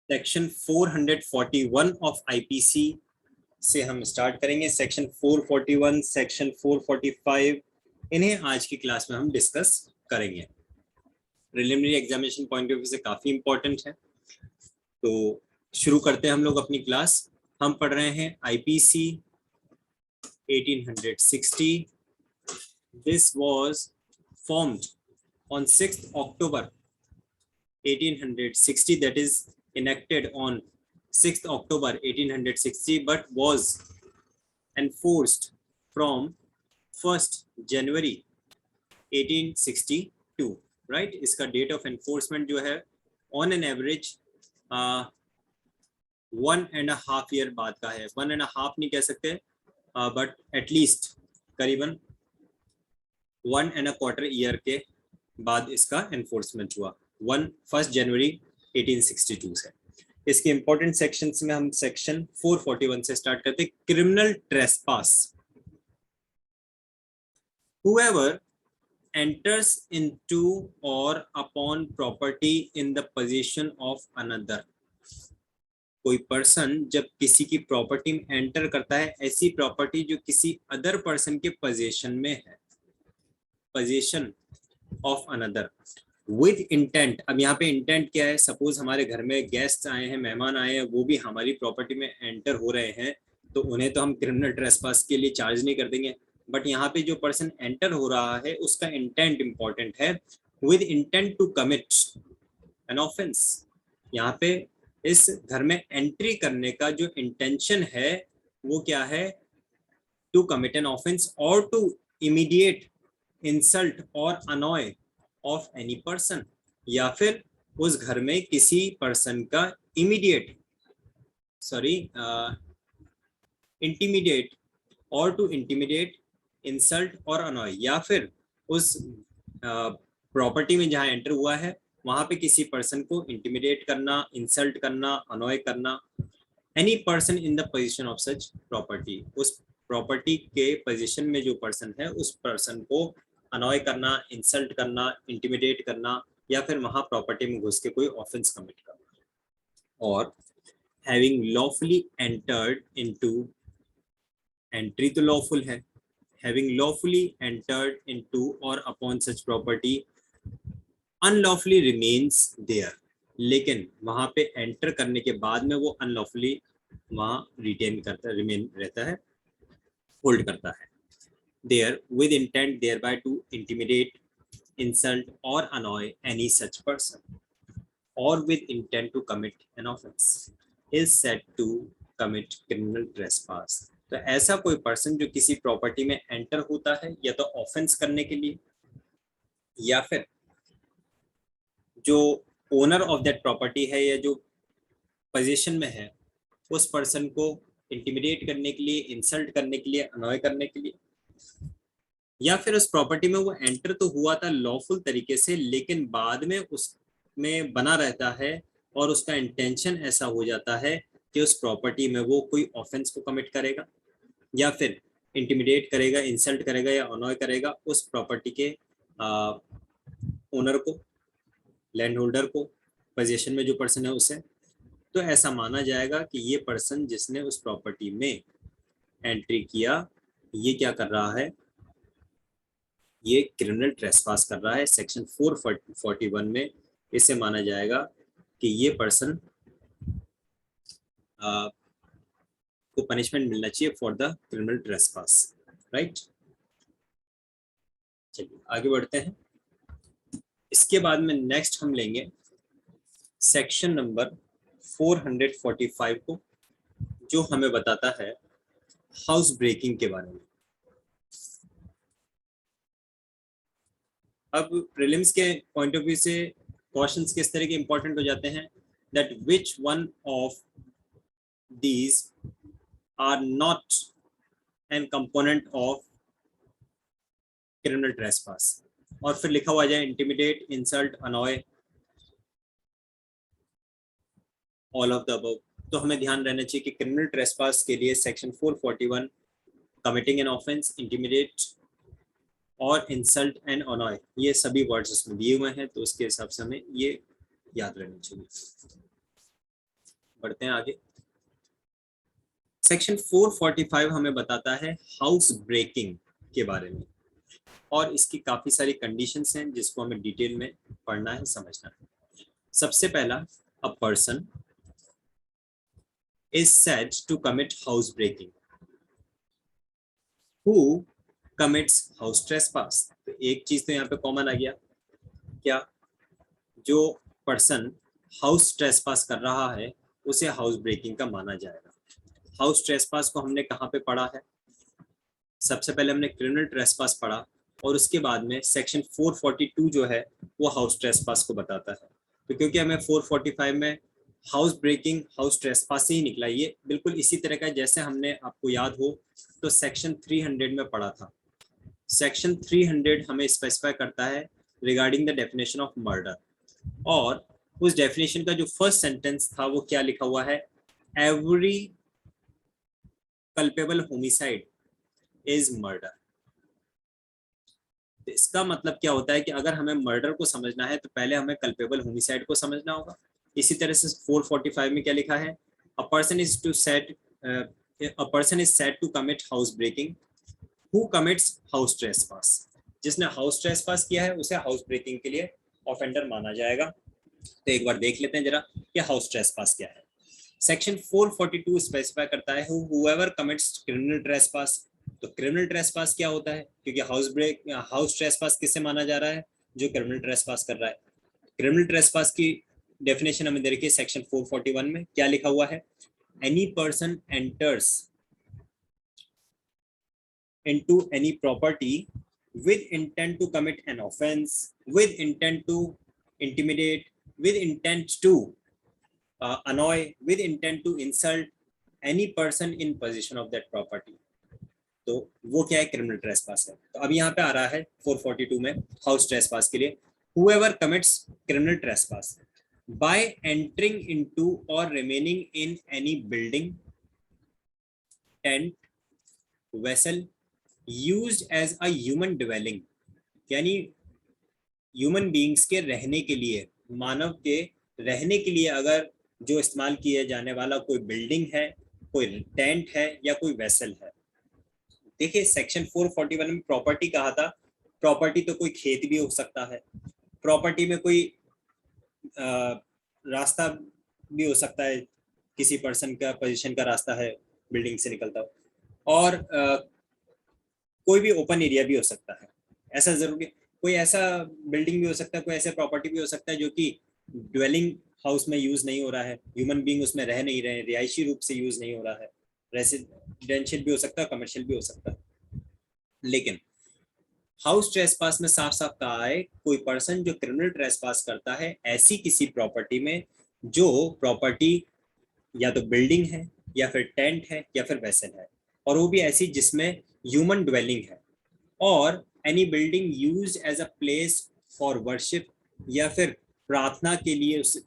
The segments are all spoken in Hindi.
सेक्शन 441 ऑफ आईपीसी से हम स्टार्ट करेंगे। सेक्शन 441, सेक्शन 445 इन्हें आज की क्लास में हम डिस्कस करेंगे। Preliminary examination point of view से काफी इंपॉर्टेंट है। तो शुरू करते हैं हम लोग अपनी क्लास। हम पढ़ रहे हैं IPC 1860। This was formed on 6th October 1860, that is enacted on 6th October 1860, but was enforced from 1st January 1862, right? इसका डेट ऑफ एनफोर्समेंट जो है ऑन एन एवरेज 1.5 ईयर बाद का है। 1.5 नहीं कह सकते, बट एटलीस्ट करीबन 1.25 ईयर के बाद इसका एनफोर्समेंट हुआ 1 जनवरी 1862 से। इसके इंपॉर्टेंट सेक्शंस में हम सेक्शन 441 से स्टार्ट करते हैं। Criminal trespass. Whoever enters into or upon property in the possession of another, कोई पर्सन जब किसी की प्रॉपर्टी में एंटर करता है, ऐसी प्रॉपर्टी जो किसी अदर पर्सन के पोजेशन में है, possession of another with intent. अब यहाँ पे इंटेंट क्या है? सपोज हमारे घर में गेस्ट आए हैं, मेहमान आए हैं, वो भी हमारी प्रॉपर्टी में एंटर हो रहे हैं, तो उन्हें तो हम क्रिमिनल ट्रेसपास के लिए चार्ज नहीं कर देंगे। बट यहाँ पे जो पर्सन एंटर हो रहा है उसका इंटेंट इंपॉर्टेंट है। With intent to commit an offence. यहाँ पे इस घर में एंट्री करने का जो इंटेंशन है वो क्या है? टू कमिट एन ऑफेंस और टू इमीडिएट इंसल्ट और अनॉय ऑफ एनी पर्सन, या फिर उस घर में किसी पर्सन का इमीडिएट इंटीमिडेट और टू इंटीमिडेट इंसल्ट और अनॉय, या फिर उस प्रॉपर्टी में जहां एंटर हुआ है वहां पे किसी पर्सन को इंटीमिडेट करना, इंसल्ट करना, अनॉय करना। Any person in the position of such property, उस प्रॉपर्टी के पोजीशन में जो पर्सन है उस पर्सन को अनॉय करना, इंसल्ट करना, इंटिमिडेट करना, या फिर वहां प्रॉपर्टी में घुस के कोई ऑफेंस कमिट करना। और having lawfully entered into, entry तो लॉफुल है, हैविंग लॉफुली एंटर्ड इनटू और upon such property unlawfully remains there, लेकिन वहां पे एंटर करने के बाद में वो अनलॉफुली वहां रिटेन करता, रिमेन रहता है, होल्ड करता है। there with intent thereby to intimidate, insult or annoy any such person, or with intent to commit an offense is said to commit criminal trespass। तो ऐसा कोई पर्सन जो किसी प्रॉपर्टी में एंटर होता है या तो ऑफेंस करने के लिए, या फिर जो ओनर ऑफ दैट प्रॉपर्टी है या जो पोजीशन में है उस पर्सन को इंटिमिडेट करने के लिए, इंसल्ट करने के लिए, अनॉय करने के लिए, या फिर उस प्रॉपर्टी में वो एंटर तो हुआ था लॉफुल तरीके से लेकिन बाद में उसमें बना रहता है और उसका इंटेंशन ऐसा हो जाता है कि उस प्रॉपर्टी में वो कोई ऑफेंस को कमिट करेगा, या फिर इंटिमिडेट करेगा, इंसल्ट करेगा या अनॉय करेगा उस प्रॉपर्टी के ओनर को, लैंड होल्डर को, पोजीशन में जो पर्सन है उसे। तो ऐसा माना जाएगा कि ये पर्सन जिसने उस प्रॉपर्टी में एंट्री किया ये क्या कर रहा है? ये क्रिमिनल ट्रेसपास कर रहा है। सेक्शन 441 में इसे माना जाएगा कि ये पर्सन को पनिशमेंट मिलना चाहिए for the criminal trespass, right. चलिए आगे बढ़ते हैं। इसके बाद में नेक्स्ट हम लेंगे सेक्शन नंबर 445 को, जो हमें बताता है हाउस ब्रेकिंग के बारे में। अब प्रीलिम्स के पॉइंट ऑफ व्यू से क्वेश्चंस किस तरह के इंपॉर्टेंट हो जाते हैं? That which one of these are not an component of criminal trespass, और फिर लिखा हुआ जाए intimidate, insult, अनॉय, all of the above. तो हमें ध्यान रहना चाहिए कि क्रिमिनल ट्रेसपास के लिए section 441 committing an offence, intimidate और इंसल्ट एंड अनॉय, ये सभी वर्ड्स उसमें दिए हुए हैं, तो उसके हिसाब से हमें ये याद रहना चाहिए। पढ़ते हैं आगे। सेक्शन 445 हमें बताता है हाउस ब्रेकिंग के बारे में, और इसकी काफी सारी कंडीशंस हैं जिसको हमें डिटेल में पढ़ना है, समझना है। सबसे पहला, a person is said to commit house breaking who commits house trespass. तो एक चीज तो यहाँ पे कॉमन आ गया, क्या, जो पर्सन हाउस ट्रेसपास कर रहा है उसे हाउस ब्रेकिंग का माना जाएगा। हाउस ट्रेसपास को हमने कहाँ पे पढ़ा है? सबसे पहले हमने क्रिमिनल ट्रेसपास पढ़ा, और उसके बाद में सेक्शन 442 जो है वो हाउस ट्रेसपास को बताता है। तो क्योंकि हमें 445 में हाउस ब्रेकिंग हाउस ट्रेसपास से ही निकला, ये बिल्कुल इसी तरह का जैसे हमने, आपको याद हो तो सेक्शन 300 में पढ़ा था। सेक्शन 300 हमें स्पेसिफाई करता है regarding the definition of murder, और उस डेफिनेशन का जो फर्स्ट सेंटेंस था वो क्या लिखा हुआ है? Every culpable homicide is murder. तो इसका मतलब क्या होता है कि अगर हमें मर्डर को समझना है तो पहले हमें कल्पेबल होमिसाइड को समझना होगा। इसी तरह से 445 में क्या लिखा है? A person is said to commit house breaking who commits house trespass. जिसने हाउस ट्रेसपास किया है उसे हाउस ब्रेकिंग के लिए ऑफेंडर माना जाएगा। तो एक बार देख लेते हैं जरा कि हाउस ट्रेसपास क्या है। सेक्शन 442 स्पेसिफाई करता है whoever commits criminal trespass। तो क्रिमिनल ट्रेसपास क्या होता है? क्योंकि हाउस ट्रेसपास किससे माना जा रहा है? जो क्रिमिनल ट्रेसपास कर रहा है। क्रिमिनल ट्रेसपास की डेफिनेशन हमें देखिए सेक्शन 441 में क्या लिखा हुआ है? Any person enters into any property with intent to commit an offense, with intent to intimidate, with intent to annoy, with intent to insult any person in possession of that property। तो वो क्या है? क्रिमिनल ट्रेसपास है। तो अब यहाँ पे आ रहा है 442 में हाउस ट्रेसपास के लिए, whoever commits criminal trespass by entering into or remaining in any building, tent, vessel used as a human dwelling, यानी ह्यूमन बीइंग्स के रहने के लिए, मानव के रहने के लिए अगर जो इस्तेमाल किया जाने वाला कोई बिल्डिंग है, कोई टेंट है या कोई वेसल है। देखिए सेक्शन 441 में प्रॉपर्टी कहा था, प्रॉपर्टी तो कोई खेत भी हो सकता है, प्रॉपर्टी में कोई रास्ता भी हो सकता है, किसी पर्सन का पोजीशन का रास्ता है बिल्डिंग से निकलता हो, और कोई भी ओपन एरिया भी हो सकता है। ऐसा जरूरी, कोई ऐसा बिल्डिंग भी हो सकता है, कोई ऐसा प्रॉपर्टी भी हो सकता है जो कि ड्वेलिंग हाउस में यूज नहीं हो रहा है, ह्यूमन बीइंग उसमें रह नहीं रहे, रिहायशी रूप से यूज नहीं हो रहा है, रेसिडेंशियल भी हो सकता है, कमर्शियल भी हो सकता है। लेकिन हाउस ट्रेसपास में साफ साफ कहा है कोई पर्सन जो क्रिमिनल ट्रेसपास करता है ऐसी किसी प्रॉपर्टी में जो प्रॉपर्टी या तो बिल्डिंग है या फिर टेंट है या फिर वेसल है, और वो भी ऐसी जिसमें ह्यूमन ड्वेलिंग है, और any building used as a place for worship, या फिर प्रार्थना के लिए उस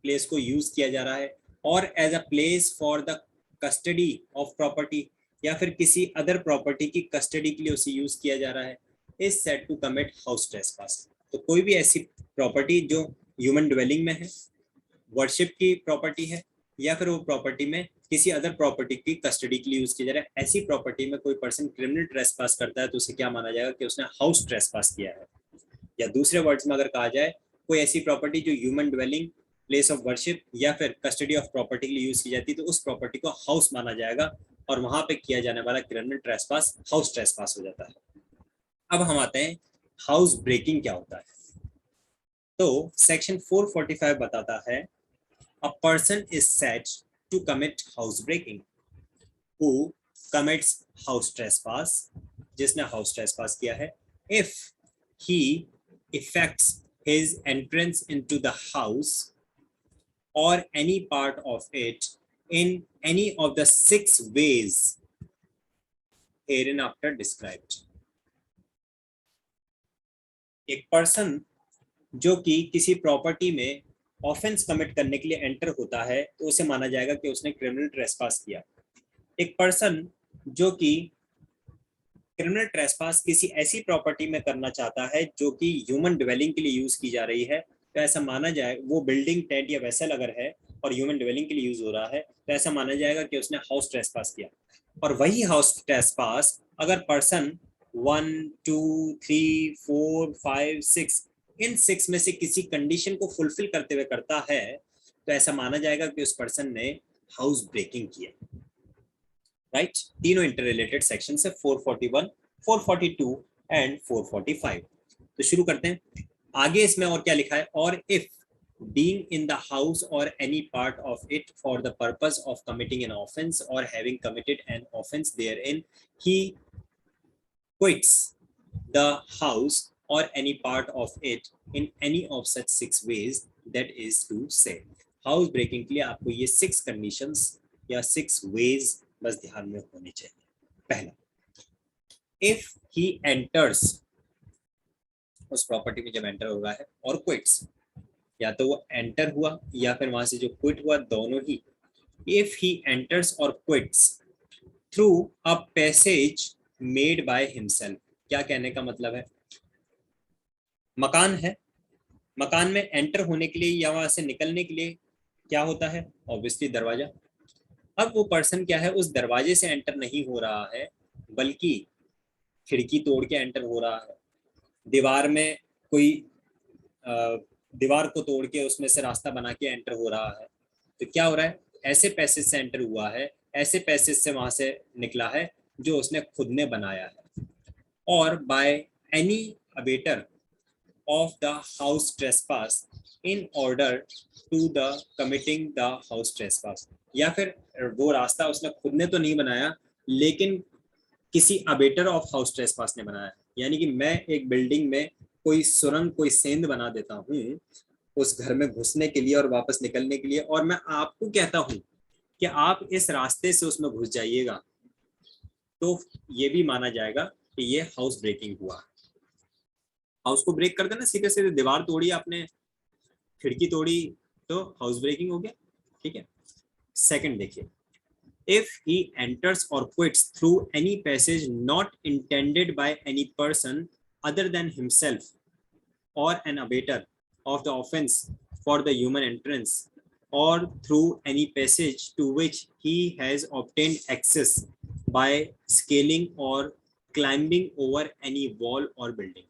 प्लेस को यूज किया जा रहा है, और as a place for the custody of property, या फिर किसी अदर प्रॉपर्टी की कस्टडी के लिए उसे यूज किया जा रहा है, is said to commit house trespass. तो कोई भी ऐसी प्रॉपर्टी जो ह्यूमन ड्वेलिंग में है, वर्शिप की प्रॉपर्टी है, या फिर वो प्रॉपर्टी में किसी अदर प्रॉपर्टी की कस्टडी के लिए यूज किया जा रहा है, ऐसी प्रॉपर्टी में कोई पर्सन क्रिमिनल ट्रेसपास करता है तो उसे क्या माना जाएगा? कि उसने हाउस ट्रेसपास किया है। या दूसरे वर्ड्स में अगर कहा जाए, कोई ऐसी प्रॉपर्टी जो human dwelling, place of worship या फिर कस्टडी ऑफ प्रॉपर्टी के लिए यूज की जाती है, तो उस प्रॉपर्टी को हाउस माना जाएगा, और वहां पे किया जाने वाला क्रिमिनल ट्रेसपास हाउस ट्रेसपास हो जाता है। अब हम आते हैं हाउस ब्रेकिंग क्या होता है। तो सेक्शन 445 बताता है a person is said to commit house breaking who commits house trespass, जिसने house trespass किया है, if he effects his entrance into the house or any part of it in any of the 6 ways hereinafter described। एक पर्सन जो कि किसी प्रॉपर्टी में ऑफेंस कमिट करने के लिए एंटर होता है तो उसे माना जाएगा कि उसने क्रिमिनल ट्रेसपास किया। एक पर्सन जो कि क्रिमिनल ट्रेसपास किसी ऐसी प्रॉपर्टी में करना चाहता है जो कि ह्यूमन ड्वेलिंग के लिए यूज की जा रही है, तो ऐसा माना जाए, वो बिल्डिंग, टेंट या वेसल अगर है और ह्यूमन ड्वेलिंग के लिए यूज हो रहा है, तो ऐसा माना जाएगा कि उसने हाउस ट्रेसपास किया। और वही हाउस ट्रेसपास अगर पर्सन 1 2 3 4 5 6 इन 6 में से किसी कंडीशन को फुलफिल करते हुए करता है, तो ऐसा माना जाएगा कि उस पर्सन ने हाउस ब्रेकिंग किया। राइट, तीनों इंटर रिलेटेड सेक्शन है, 441, 442 एंड 445। तो शुरू करते हैं। आगे इसमें और क्या लिखा है, और if being in the house or any part of it for the purpose of committing an offense or having committed an offense therein, he quits the house or any part of it in any of such 6 ways, that is to say, house breaking के लिए आपको ये 6 कंडीशंस या 6 वेज बस ध्यान में होने चाहिए। पहला, इफ ही एंटर्स, उस प्रॉपर्टी में जब एंटर हो रहा है, और क्विट्स, या तो वो एंटर हुआ या फिर वहां से जो क्विट हुआ, दोनों ही। इफ ही एंटर्स और quits through a passage made by himself, क्या कहने का मतलब है, मकान है, मकान में एंटर होने के लिए या वहां से निकलने के लिए क्या होता है, ऑब्वियसली दरवाजा। अब वो पर्सन क्या है, उस दरवाजे से एंटर नहीं हो रहा है, बल्कि खिड़की तोड़ के एंटर हो रहा है, दीवार में कोई दीवार को तोड़ के उसमें से रास्ता बना के एंटर हो रहा है। तो क्या हो रहा है, ऐसे पैसेज से एंटर हुआ है, ऐसे पैसेज से वहां से निकला है जो उसने खुद ने बनाया है। और by any abettor of the house trespass in order to the committing the house trespass, या फिर वो रास्ता उसने खुद ने तो नहीं बनाया, लेकिन किसी अबेटर ऑफ हाउस ट्रेसपास ने बनाया। यानी कि मैं एक बिल्डिंग में कोई सुरंग, कोई सेंध बना देता हूँ उस घर में घुसने के लिए और वापस निकलने के लिए, और मैं आपको कहता हूँ कि आप इस रास्ते से उसमें घुस जाइएगा, तो ये भी माना जाएगा कि ये हाउस ब्रेकिंग हुआ। हाउस को ब्रेक कर देना, सीधे सीधे दीवार तोड़ी आपने, खिड़की तोड़ी, तो हाउस ब्रेकिंग हो गया। ठीक है। सेकंड देखिए, if he enters or quits through any passage not intended by any person other than himself or an abater of the offense for the human entrance, or through any passage to which he has obtained access by scaling or climbing over any wall or building,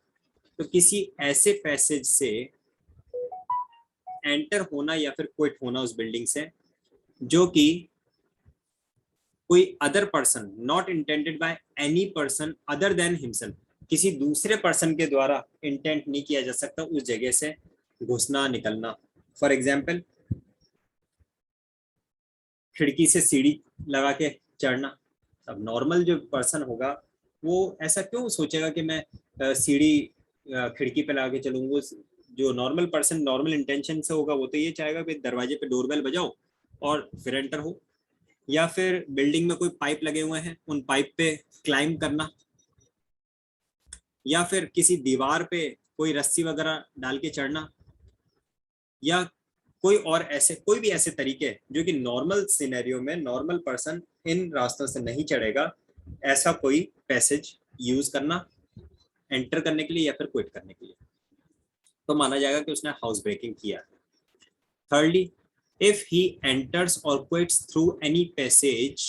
तो किसी ऐसे पैसेज से एंटर होना या फिर क्विट होना उस बिल्डिंग से जो कि कोई other person, not intended by any person other than himself, किसी दूसरे पर्सन के द्वारा इंटेंट नहीं किया जा सकता उस जगह से घुसना निकलना। फॉर एग्जाम्पल, खिड़की से सीढ़ी लगा के चढ़ना। अब नॉर्मल जो पर्सन होगा वो ऐसा क्यों सोचेगा कि मैं सीढ़ी खिड़की पे लगा के चलूंगा। जो नॉर्मल पर्सन नॉर्मल इंटेंशन से होगा वो तो ये चाहेगा कि दरवाजे पे डोरबेल बजाओ और फिर एंटर हो, या फिर बिल्डिंग में कोई पाइप लगे हुए हैं उन पाइप पे क्लाइंब करना, या फिर किसी दीवार पे कोई रस्सी वगैरह डाल के चढ़ना, या कोई और ऐसे कोई भी ऐसे तरीके जो कि नॉर्मल सिनेरियो में नॉर्मल पर्सन इन रास्तों से नहीं चढ़ेगा, ऐसा कोई पैसेज यूज करना एंटर करने के लिए या फिर क्विट करने के लिए, तो माना जाएगा कि उसने हाउस ब्रेकिंग किया। Thirdly, if he enters or quits through any passage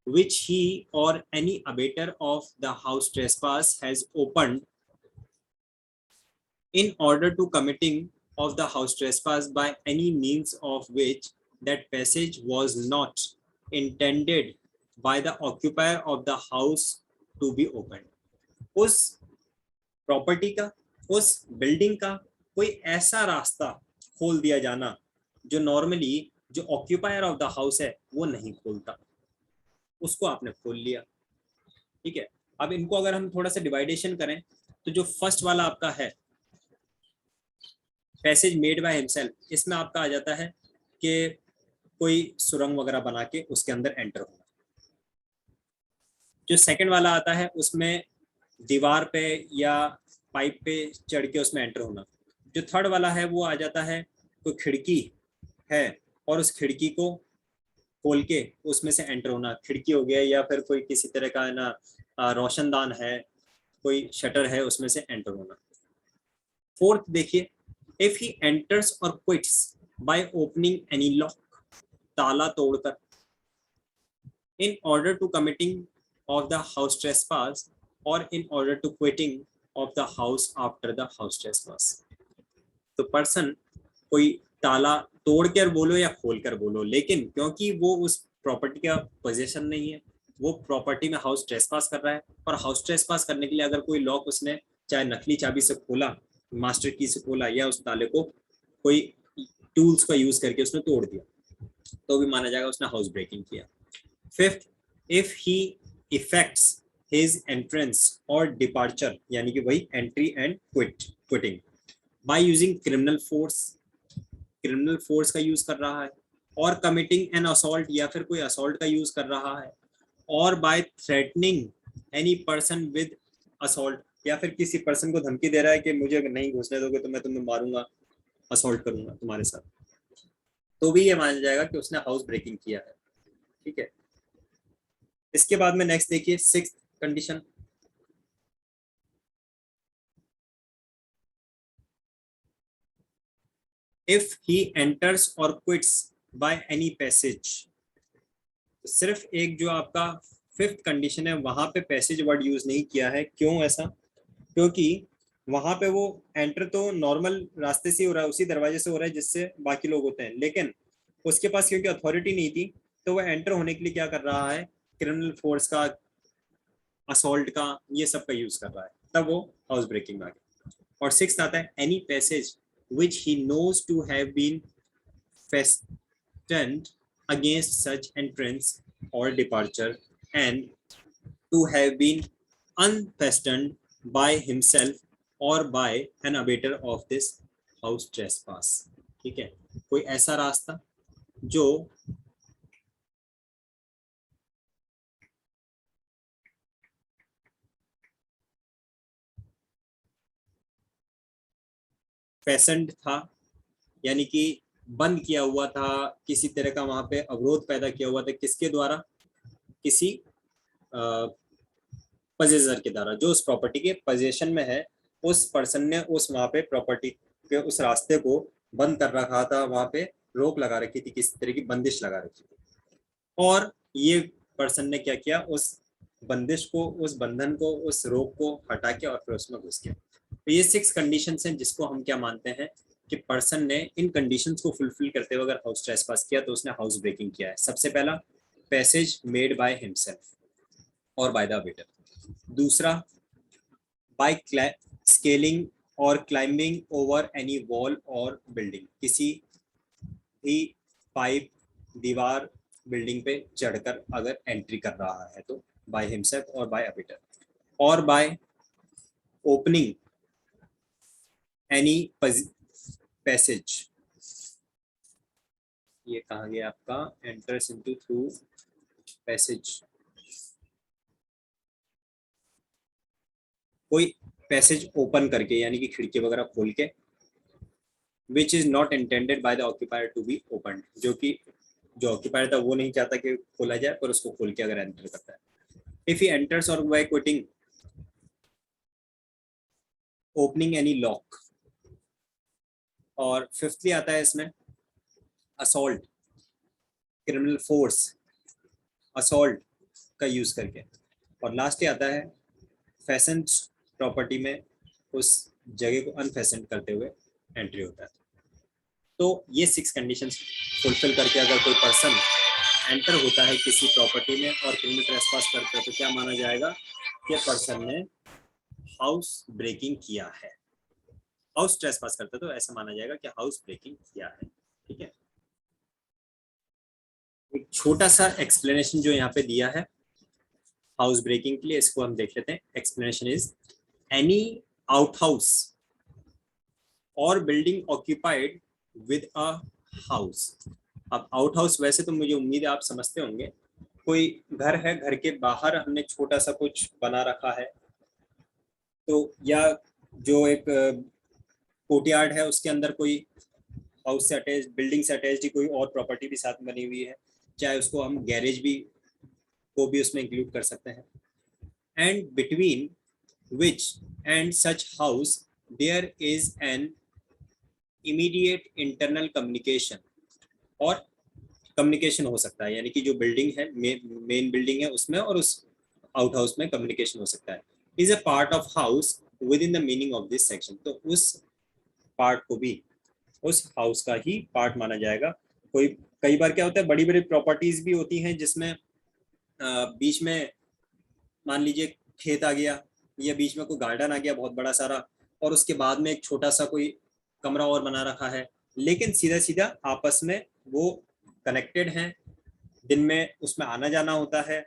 which he or any abater of the house trespass has opened in order to committing of the house trespass by any means of which that passage was not intended by the occupier of the house to be opened, उस प्रॉपर्टी का, उस बिल्डिंग का कोई ऐसा रास्ता खोल दिया जाना जो नॉर्मली जो ऑक्यूपायर ऑफ द हाउस है वो नहीं खोलता, उसको आपने खोल लिया। ठीक है। अब इनको अगर हम थोड़ा सा डिवाइडेशन करें तो जो फर्स्ट वाला आपका है पैसेज मेड बाय हिमसेल्फ, इसमें आपका आ जाता है कि कोई सुरंग वगैरह बना के उसके अंदर एंटर होना। जो सेकंड वाला आता है उसमें दीवार पे या पाइप पे चढ़ के उसमें एंटर होना। जो थर्ड वाला है वो आ जाता है कोई खिड़की है और उस खिड़की को खोल के उसमें से एंटर होना, खिड़की हो गया या फिर कोई किसी तरह का है ना रोशनदान है, कोई शटर है, उसमें से एंटर होना। फोर्थ देखिए, इफ ही एंटर्स और quits by opening any lock, ताला तोड़कर, in order to committing of the house trespass or in order to quitting of the house after the house trespass. तो पर्सन कोई ताला तोड़कर बोलो या खोलकर बोलो, लेकिन क्योंकि वो उस प्रॉपर्टी का पोजीशन नहीं है, वो प्रॉपर्टी में हाउस ट्रेसपास कर रहा है, और हाउस ट्रेसपास करने के लिए अगर कोई लॉक उसने चाहे नकली चाबी से खोला, मास्टर की से खोला, या उस ताले को कोई टूल्स का यूज करके उसने तोड़ दिया, तो भी माना जाएगा उसने हाउस ब्रेकिंग किया. Fifth, if he effects his entrance और डिपार्चर, यानी कि वही entry and quitting, by using criminal force का यूज कर रहा है, और कमिटिंग एन असॉल्ट, या फिर कोई असॉल्ट का यूज कर रहा है, और by threatening any person with assault, या फिर किसी पर्सन को धमकी दे रहा है कि मुझे नहीं घुसने दोगे तो मैं तुम्हें मारूंगा, असॉल्ट करूंगा तुम्हारे साथ, तो भी ये माना जाएगा कि उसने हाउस ब्रेकिंग किया है. ठीक है. इसके बाद में नेक्स्ट देखिए, sixth condition, if he enters or quits by any passage. तो सिर्फ एक जो आपका फिफ्थ कंडीशन है वहां पे पैसेज वर्ड यूज नहीं किया है. क्यों ऐसा? क्योंकि वहां पे वो एंटर तो नॉर्मल रास्ते से हो रहा है, उसी दरवाजे से हो रहा है जिससे बाकी लोग होते हैं, लेकिन उसके पास क्योंकि अथॉरिटी नहीं थी, तो वो एंटर होने के लिए क्या कर रहा है, क्रिमिनल फोर्स का, असॉल्ट का, ये सब का यूज कर रहा है, तब वो हाउस ब्रेकिंग में आ गया. और सिक्स्थ आता है, any passage which he knows to have been fastened against such entrance or departure and to have been unfastened by himself or by an abater of this house trespass. ठीक है. कोई ऐसा रास्ता जो फेसेंड था, यानी कि बंद किया हुआ था, किसी तरह का वहां पे अवरोध पैदा किया हुआ था, किसके द्वारा, किसी पजेसर के द्वारा, जो उस प्रॉपर्टी के पोजीशन में है, उस पर्सन ने उस वहां पे प्रॉपर्टी के उस रास्ते को बंद कर रखा था, वहां पे रोक लगा रखी थी, किसी तरह की बंदिश लगा रखी थी, और ये पर्सन ने क्या किया, उस बंदिश को, उस बंधन को, उस रोक को हटा के और फिर उसमें घुस गया. तो ये 6 कंडीशंस हैं जिसको हम क्या मानते हैं कि पर्सन ने इन कंडीशंस को फुलफिल करते हुए अगर हाउस ट्रेसपास किया तो उसने हाउस ब्रेकिंग किया है. सबसे पहला, पैसेज मेड बाय हिमसेल्फ और बाय द वेटर. दूसरा, बाय स्केलिंग और क्लाइंबिंग ओवर एनी वॉल और बिल्डिंग, किसी भी पाइप, दीवार, बिल्डिंग पे चढ़कर अगर एंट्री कर रहा है तो बाय हिमसेल्फ और बाय अबिटर. और बाय ओपनिंग एनी पैसेज, ये कहा गया आपका, एंटर्स इनटू थ्रू पैसेज, कोई पैसेज ओपन करके, यानी कि खिड़की वगैरह खोल के, which is not intended by the occupier to be open, जो कि जो ऑक्यूपायर था वो नहीं चाहता कि खोला जाए, पर उसको खोल के अगर एंटर करता है. इफ ही एंटर्स और by quitting, opening any lock. और फिफ्थली आता है इसमें असॉल्ट, क्रिमिनल फोर्स, असॉल्ट का यूज करके. और लास्ट आता है फैशन प्रॉपर्टी में उस जगह को अनफैशन करते हुए एंट्री होता है. तो ये 6 कंडीशंस फुलफिल करके अगर कोई पर्सन एंटर होता है किसी प्रॉपर्टी में और क्रिमिनल ट्रेसपास करता है तो क्या माना जाएगा कि पर्सन ने हाउस ब्रेकिंग किया है. हाउस ट्रेसपास करता है तो ऐसा माना जाएगा कि हाउस ब्रेकिंग किया है. ठीक है. एक छोटा सा एक्सप्लेनेशन जो यहाँ पे दिया है हाउस ब्रेकिंग के लिए, इसको हम देख लेते हैं. Explanation is any out house और building occupied with a house. अब आउट हाउस वैसे तो मुझे उम्मीद है आप समझते होंगे, कोई घर है, घर के बाहर हमने छोटा सा कुछ बना रखा है, तो या जो एक कोर्टयार्ड है उसके अंदर कोई हाउस से अटैच, बिल्डिंग से अटैच कोई और प्रॉपर्टी भी साथ बनी हुई है, चाहे उसको हम गैरेज भी को भी उसमें इंक्लूड कर सकते हैं. And between which and such house there is an immediate internal communication, और कम्युनिकेशन हो सकता है, यानी कि जो बिल्डिंग है, मेन बिल्डिंग है उसमें और उस आउट हाउस में कम्युनिकेशन हो सकता है। Is a part of house with in the meaning of this section, तो उस पार्ट को भी उस हाउस का ही पार्ट माना जाएगा। कोई कई बार क्या होता है, बड़ी बड़ी प्रॉपर्टीज भी होती हैं जिसमें बीच में मान लीजिए खेत आ गया, या बीच में कोई गार्डन आ गया बहुत बड़ा सारा, और उसके बाद में एक छोटा सा कोई कमरा और बना रखा है, लेकिन सीधा सीधा आपस में वो कनेक्टेड हैं, दिन में उसमें आना जाना होता है,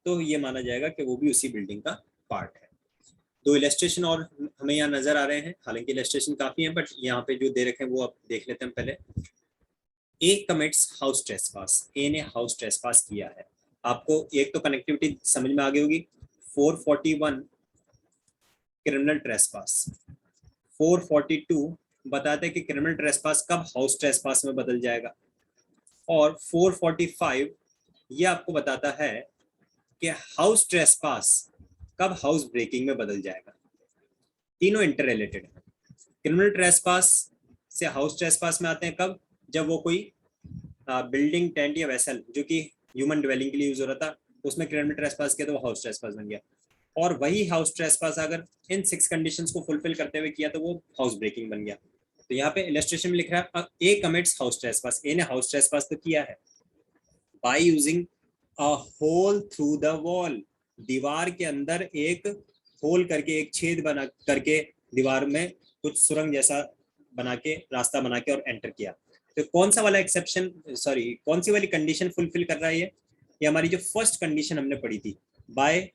तो ये माना जाएगा कि वो भी उसी बिल्डिंग का पार्ट है। दो इलस्ट्रेशन और हमें यहाँ नजर आ रहे हैं, हालांकि इलस्ट्रेशन काफी है, बट यहाँ पे जो दे रखे हैं वो आप देख लेते हैं पहले। ए कमिट्स हाउस ट्रेसपास, ए ने हाउस ट्रेसपास किया है। आपको एक तो कनेक्टिविटी समझ में आ गई होगी। 441 क्रिमिनल ट्रेसपास, 442 बताते हैं कि क्रिमिनल ट्रेसपास कब हाउस ट्रेसपास में बदल जाएगा, और 445 ये आपको बताता है कि हाउस ट्रेसपास कब हाउस ब्रेकिंग में बदल जाएगा। तीनों इंटर रिलेटेड है। क्रिमिनल ट्रेसपास से हाउस ट्रेसपास में आते हैं कब, जब वो कोई बिल्डिंग, टेंट या वेसल जो कि ह्यूमन ड्वेलिंग के लिए यूज हो रहा था, उसमें क्रिमिनल ट्रेसपास किया तो वो हाउस ट्रेसपास बन गया। और वही हाउस ट्रेसपास अगर इन 6 कंडीशंस को फुलफिल करते हुए किया तो वो हाउस ब्रेकिंग बन गया। तो यहाँ पे इलस्ट्रेशन में लिख रहा है A commits house trespass, A ने हाउस ट्रेसपास तो किया है by using a hole through the wall, दीवार के अंदर एक होल करके, एक छेद बना करके दीवार में कुछ सुरंग जैसा बना के, रास्ता बना के और एंटर किया। तो कौन सा वाला एक्सेप्शन, सॉरी कौन सी वाली कंडीशन फुलफिल कर रहा है ये हमारी जो फर्स्ट कंडीशन हमने पढ़ी थी, बाय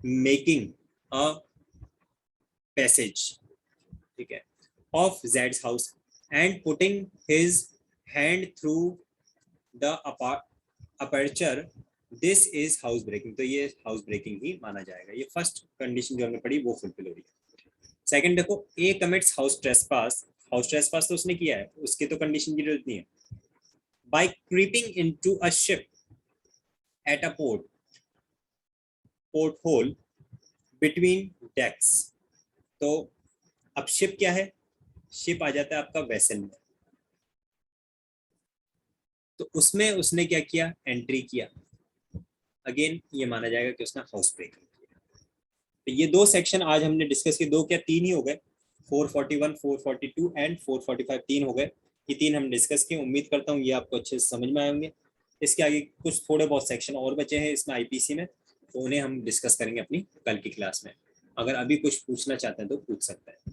मेकिंग अ पैसेज, ठीक है, ऑफ जेड्स house and putting his hand through the aperture, this is house breaking. तो ये हाउस ब्रेकिंग ही माना जाएगा। ये फर्स्ट कंडीशन जो हमने पढ़ी वो फुलफिल हो रही है। सेकंड देखो, a commits house trespass, house trespass तो उसने किया है, उसके तो कंडीशन की जरूरत नहीं है। By creeping into a ship at a port hole between decks, तो अब शिप क्या है, शिप आ जाता है आपका वेसल में, तो उसमें उसने क्या किया, एंट्री किया, अगेन ये माना जाएगा कि उसने हाउस ब्रेक किया। तो ये दो सेक्शन आज हमने डिस्कस किए, दो क्या तीन ही हो गए, 441, 442 एंड 445, तीन हो गए। ये तीन हम डिस्कस किए, उम्मीद करता हूँ ये आपको अच्छे से समझ में आए होंगे। इसके आगे कुछ थोड़े बहुत सेक्शन और बचे हैं इसमें आईपीसी में, तो उन्हें हम डिस्कस करेंगे अपनी कल की क्लास में। अगर अभी कुछ पूछना चाहते हैं तो पूछ सकते हैं।